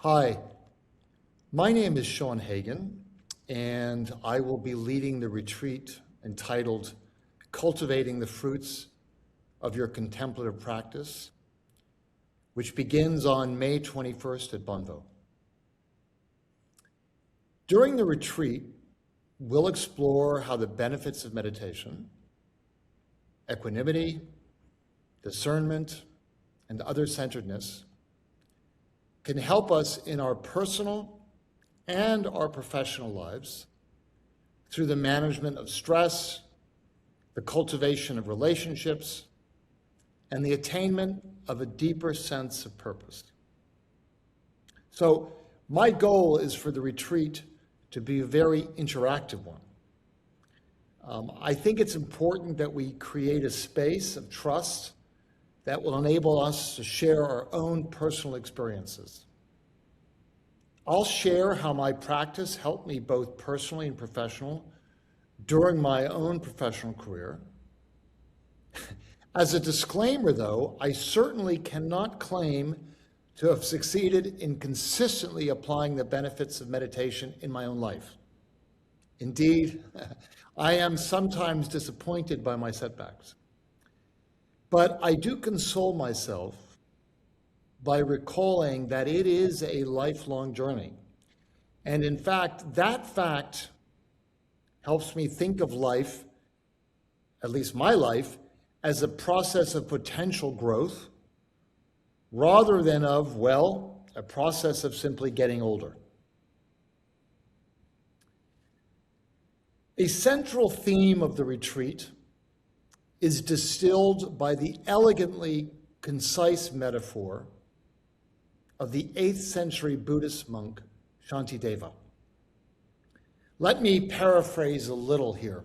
Hi, my name is Sean Hagan, and I will be leading the retreat entitled Cultivating the Fruits of Your Contemplative Practice, which begins on May 21st at Bonneau. During the retreat, we'll explore how the benefits of meditation, equanimity, discernment, and other-centeredness can help us in our personal and our professional lives through the management of stress, the cultivation of relationships, and the attainment of a deeper sense of purpose. So my goal is for the retreat to be a very interactive one. I think it's important that we create a space of trust that will enable us to share our own personal experiences. I'll share how my practice helped me both personally and professionally during my own professional career. As a disclaimer, though, I certainly cannot claim to have succeeded in consistently applying the benefits of meditation in my own life. Indeed, I am sometimes disappointed by my setbacks. But I do console myself by recalling that it is a lifelong journey. And in fact, that fact helps me think of life, at least my life, as a process of potential growth rather than of, well, a process of simply getting older. A central theme of the retreat is distilled by the elegantly concise metaphor of the 8th century Buddhist monk, Shantideva. Let me paraphrase a little here.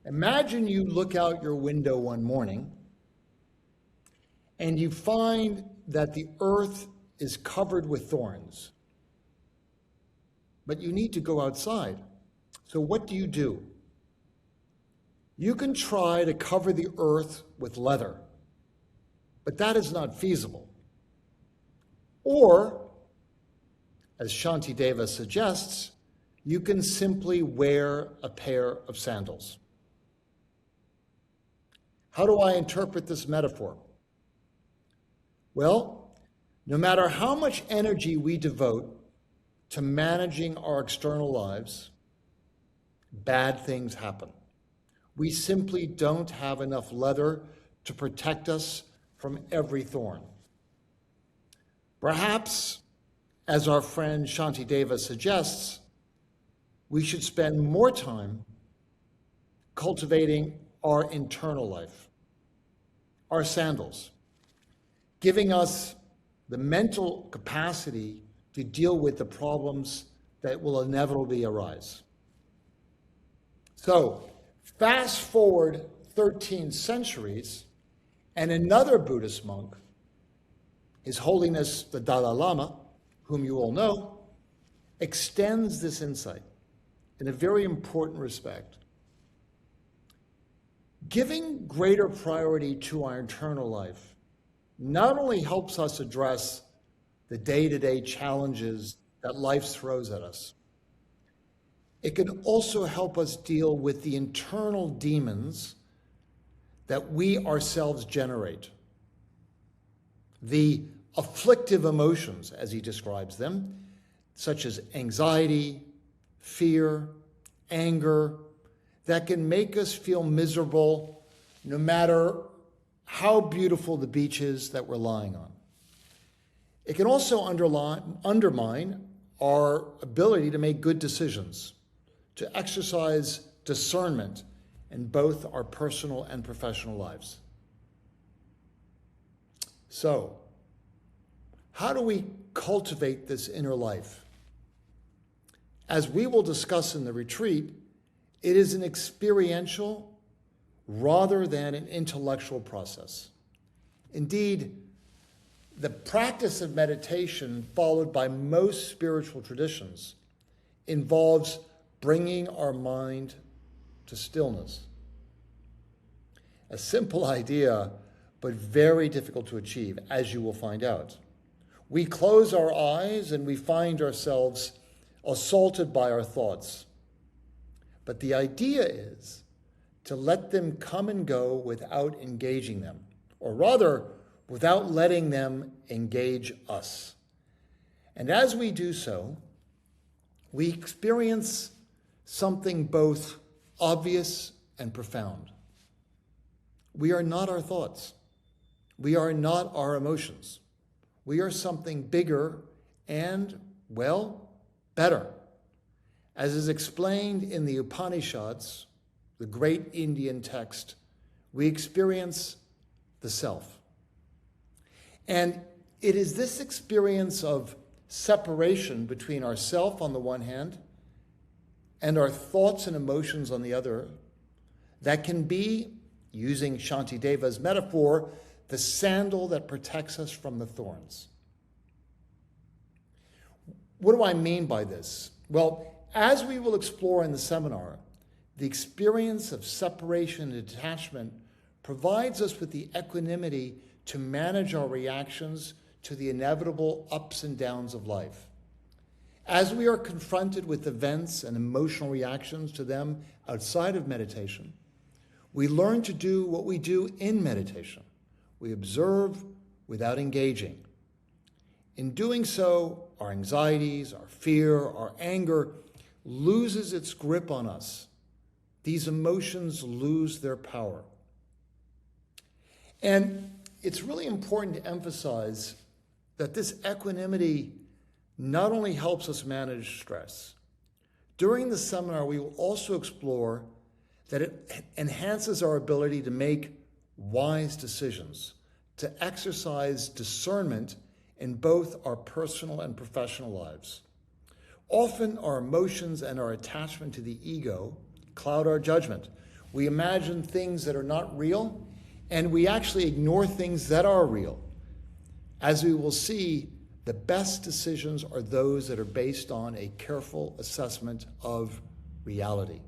Imagine you look out your window one morning and you find that the earth is covered with thorns, but you need to go outside. So what do? You can try to cover the earth with leather, but that is not feasible. Or, as Shantideva suggests, you can simply wear a pair of sandals. How do I interpret this metaphor? Well, no matter how much energy we devote to managing our external lives, bad things happen. We simply don't have enough leather to protect us from every thorn. Perhaps, as our friend Shantideva suggests, we should spend more time cultivating our internal life, our sandals, giving us the mental capacity to deal with the problems that will inevitably arise. So, fast forward 13 centuries, and another Buddhist monk, His Holiness the Dalai Lama, whom you all know, extends this insight in a very important respect. Giving greater priority to our internal life not only helps us address the day-to-day challenges that life throws at us, it can also help us deal with the internal demons that we ourselves generate. The afflictive emotions, as he describes them, such as anxiety, fear, anger, that can make us feel miserable no matter how beautiful the beach is that we're lying on. It can also undermine our ability to make good decisions, to exercise discernment in both our personal and professional lives. So, how do we cultivate this inner life? As we will discuss in the retreat, it is an experiential rather than an intellectual process. Indeed, the practice of meditation followed by most spiritual traditions involves bringing our mind to stillness. A simple idea, but very difficult to achieve, as you will find out. We close our eyes and we find ourselves assaulted by our thoughts. But the idea is to let them come and go without engaging them, or rather, without letting them engage us. And as we do so, we experience something both obvious and profound. We are not our thoughts. We are not our emotions. We are something bigger and, well, better. As is explained in the Upanishads, the great Indian text, we experience the self. And it is this experience of separation between ourself on the one hand and our thoughts and emotions on the other that can be, using Shantideva's metaphor, the sandal that protects us from the thorns. What do I mean by this? Well, as we will explore in the seminar, the experience of separation and detachment provides us with the equanimity to manage our reactions to the inevitable ups and downs of life. As we are confronted with events and emotional reactions to them outside of meditation, we learn to do what we do in meditation. We observe without engaging. In doing so, our anxieties, our fear, our anger loses its grip on us. These emotions lose their power. And it's really important to emphasize that this equanimity not only helps us manage stress. During the seminar, we will also explore that it enhances our ability to make wise decisions, to exercise discernment in both our personal and professional lives. Often our emotions and our attachment to the ego cloud our judgment. We imagine things that are not real, and we actually ignore things that are real. As we will see, the best decisions are those that are based on a careful assessment of reality.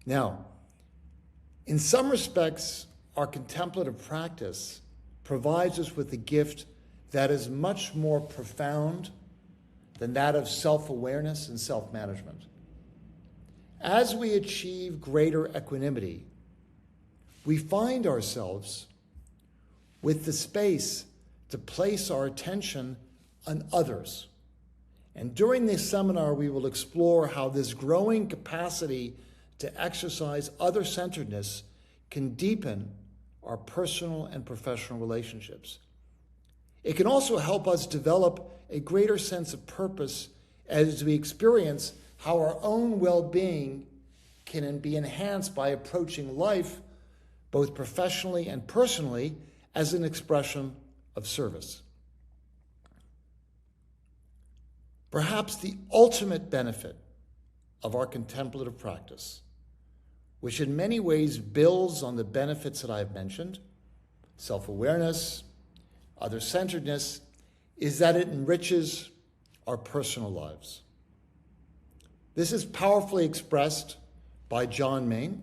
Now, in some respects, our contemplative practice provides us with a gift that is much more profound than that of self-awareness and self-management. As we achieve greater equanimity, we find ourselves with the space to place our attention on others. And during this seminar, we will explore how this growing capacity to exercise other-centeredness can deepen our personal and professional relationships. It can also help us develop a greater sense of purpose as we experience how our own well-being can be enhanced by approaching life, both professionally and personally, as an expression of service. Perhaps the ultimate benefit of our contemplative practice, which in many ways builds on the benefits that I've mentioned, self-awareness, other-centeredness, is that it enriches our personal lives. This is powerfully expressed by John Main,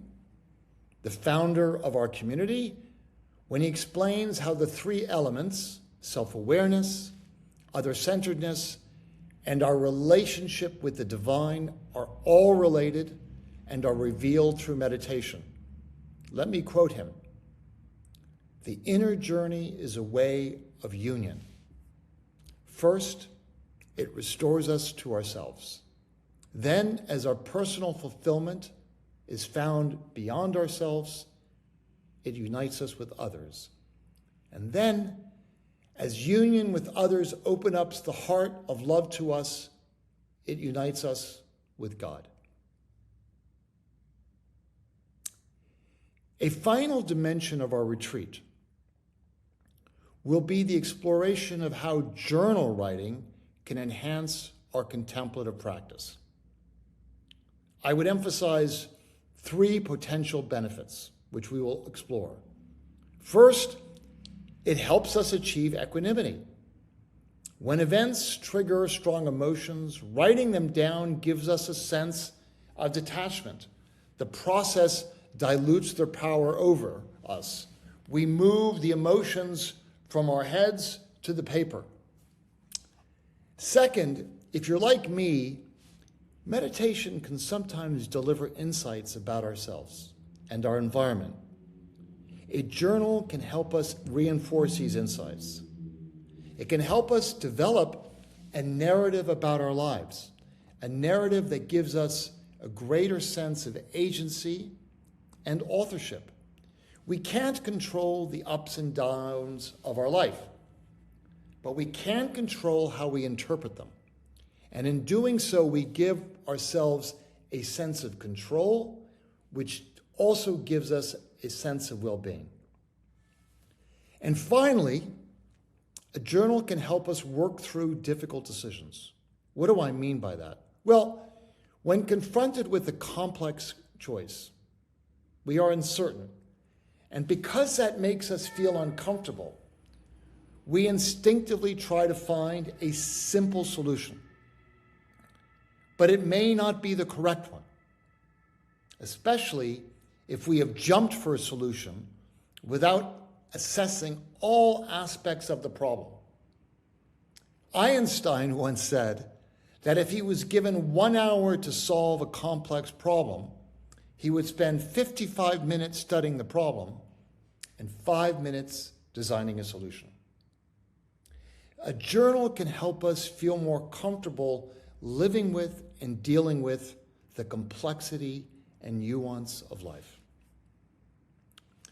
the founder of our community, when he explains how the three elements, self-awareness, other-centeredness, and our relationship with the divine are all related and are revealed through meditation. Let me quote him. "The inner journey is a way of union. First, it restores us to ourselves. Then, as our personal fulfillment is found beyond ourselves, it unites us with others. And then, as union with others opens up the heart of love to us, it unites us with God." A final dimension of our retreat will be the exploration of how journal writing can enhance our contemplative practice. I would emphasize three potential benefits, which we will explore. First, it helps us achieve equanimity. When events trigger strong emotions, writing them down gives us a sense of detachment. The process dilutes their power over us. We move the emotions from our heads to the paper. Second, if you're like me, meditation can sometimes deliver insights about ourselves and our environment. A journal can help us reinforce these insights. It can help us develop a narrative about our lives, a narrative that gives us a greater sense of agency and authorship. We can't control the ups and downs of our life, but we can control how we interpret them. And in doing so, we give ourselves a sense of control, which also gives us a sense of well-being. And finally, a journal can help us work through difficult decisions. What do I mean by that? Well, when confronted with a complex choice, we are uncertain. And because that makes us feel uncomfortable, we instinctively try to find a simple solution. But it may not be the correct one, especially if we have jumped for a solution without assessing all aspects of the problem. Einstein once said that if he was given 1 hour to solve a complex problem, he would spend 55 minutes studying the problem and 5 minutes designing a solution. A journal can help us feel more comfortable living with and dealing with the complexity and nuance of life.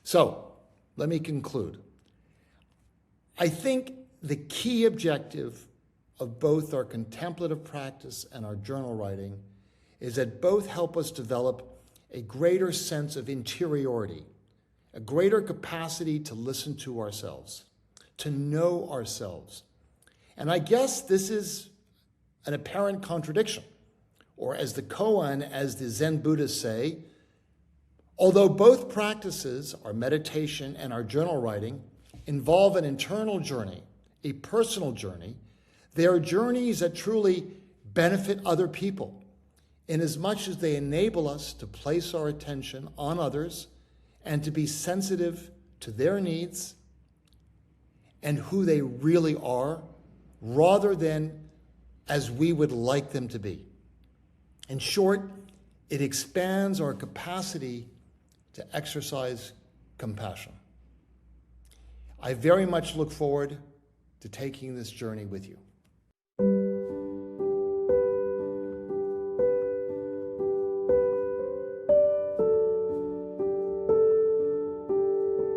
So, let me conclude. I think the key objective of both our contemplative practice and our journal writing is that both help us develop a greater sense of interiority, a greater capacity to listen to ourselves, to know ourselves. And I guess this is an apparent contradiction, or as the koan, as the Zen Buddhists say, although both practices, our meditation and our journal writing, involve an internal journey, a personal journey, they are journeys that truly benefit other people, inasmuch as they enable us to place our attention on others and to be sensitive to their needs and who they really are, rather than as we would like them to be. In short, it expands our capacity to exercise compassion. I very much look forward to taking this journey with you.